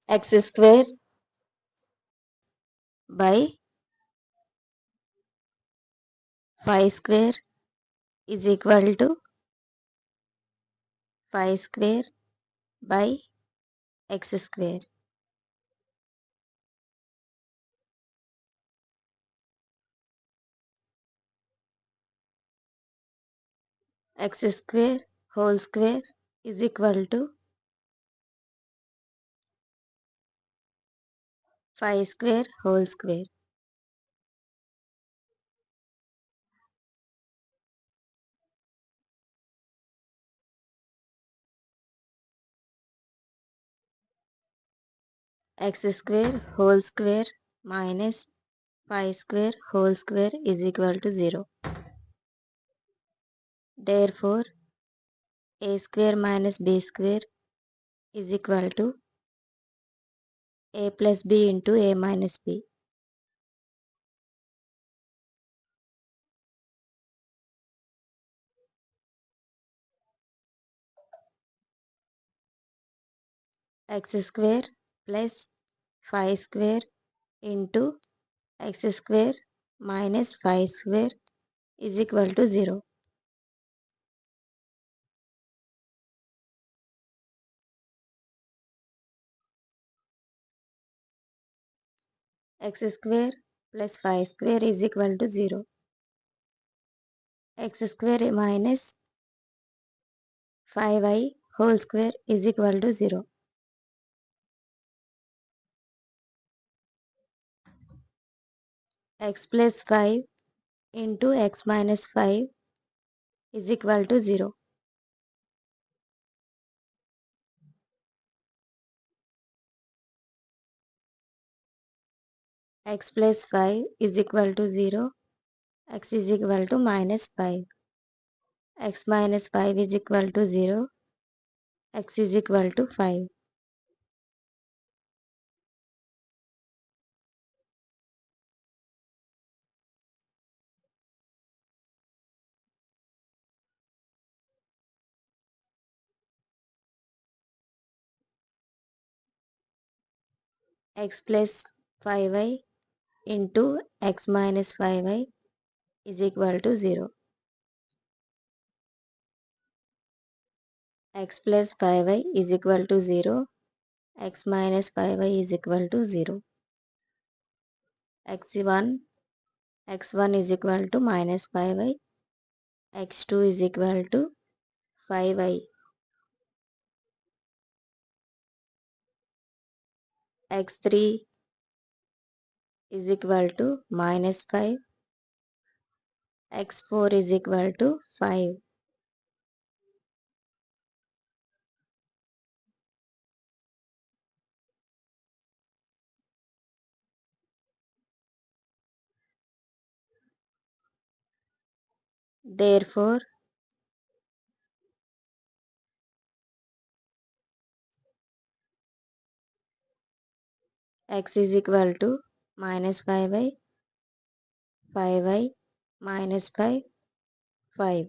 x square by 5 square is equal to 5 square by x square. X square whole square is equal to 5 square whole square. X square whole square minus 5 square whole square is equal to 0. Therefore, a square minus b square is equal to a plus b into a minus b. X square plus 5 square into x square minus 5 square is equal to 0. X square plus 5 square is equal to 0. X square minus 5y whole square is equal to 0. X plus 5 into x minus 5 is equal to 0. X plus 5 is equal to 0. X is equal to minus 5. X minus 5 is equal to 0. X is equal to 5. X plus 5y into x minus 5y is equal to 0. X plus 5y is equal to 0. X minus 5y is equal to 0. x1 x1 is equal to minus 5y. x2 is equal to 5y. x3 is equal to minus 5. x4 is equal to 5. Therefore, x is equal to minus 5y, 5y, minus 5, 5.